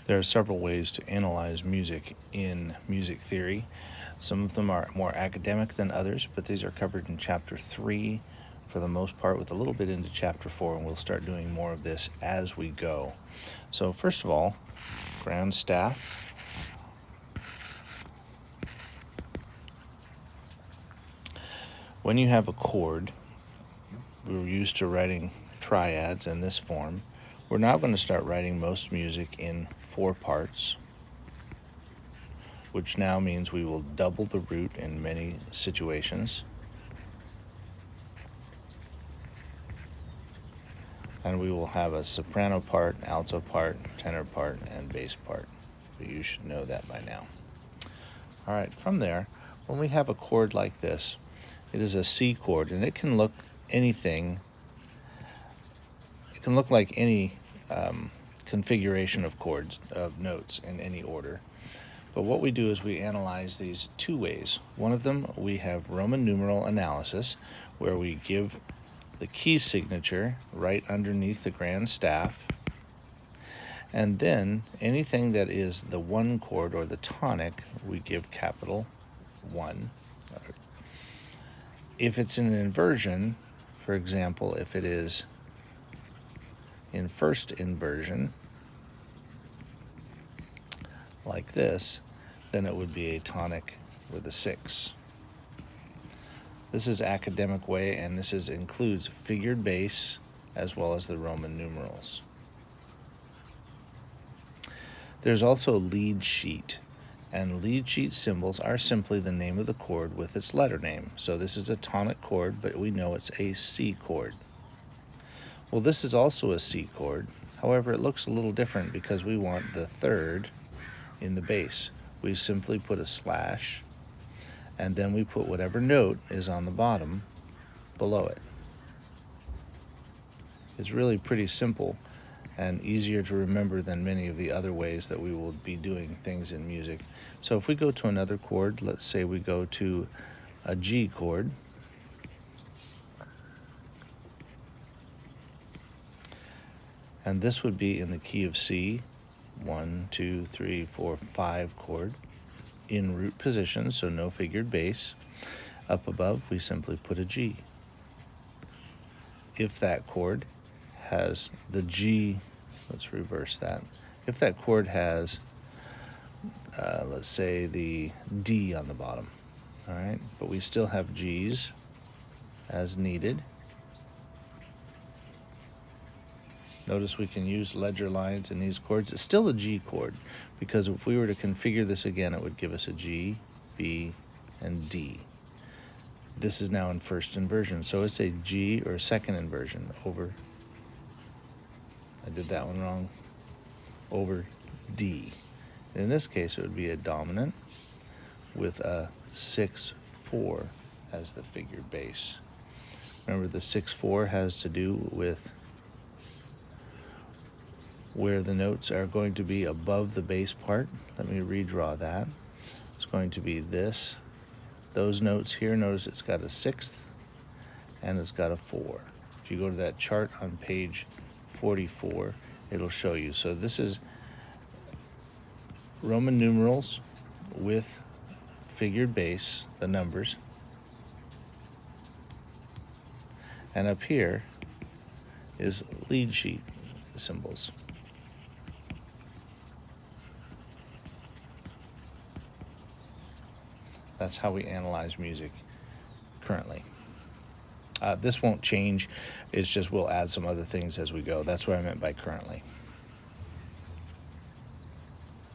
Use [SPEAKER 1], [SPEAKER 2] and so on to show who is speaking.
[SPEAKER 1] There are several ways to analyze music in music theory. Some of them are more academic than others, but these are covered in Chapter 3 for the most part, with a little bit into Chapter 4, and we'll start doing more of this as we go. So first of all, grand staff. When you have a chord, we were used to writing triads in this form. We're now going to start writing most music in 4 parts, which now means we will double the root in many situations. And we will have a soprano part, alto part, tenor part, and bass part. You should know that by now. All right, from there, when we have a chord like this, it is a C chord, and it can look anything. It can look like any configuration of chords, of notes in any order. But what we do is we analyze these 2 ways. One of them, we have Roman numeral analysis, where we give the key signature right underneath the grand staff. And then anything that is the 1 chord or the tonic, we give capital 1. If it's in an inversion, for example, if it is in first inversion, like this, then it would be a tonic with a 6. This is academic way, and this includes figured bass as well as the Roman numerals. There's also lead sheet, and lead sheet symbols are simply the name of the chord with its letter name. So this is a tonic chord, but we know it's a C chord. Well, this is also a C chord. However, it looks a little different because we want the 3rd in the bass. We simply put a slash, and then we put whatever note is on the bottom below it. It's really pretty simple and easier to remember than many of the other ways that we will be doing things in music. So if we go to another chord, let's say we go to a G chord, and this would be in the key of C, 1, 2, 3, 4, 5 chord, in root position, so no figured bass. Up above, we simply put a G. If that chord has the G, let's reverse that. If that chord has, let's say, the D on the bottom, all right, but we still have G's as needed. Notice we can use ledger lines in these chords. It's still a G chord, because if we were to configure this again, it would give us a G, B, and D. This is now in first inversion, so it's a G or second inversion over, I did that one wrong, over D. In this case, it would be a dominant with a 6/4 as the figured bass. Remember, the 6/4 has to do with where the notes are going to be above the bass part. Let me redraw that. It's going to be this. Those notes here, notice it's got a 6th and it's got a 4. If you go to that chart on page 44, it'll show you. So this is Roman numerals with figured bass, the numbers. And up here is lead sheet symbols. That's how we analyze music currently. This won't change. It's just we'll add some other things as we go. That's what I meant by currently.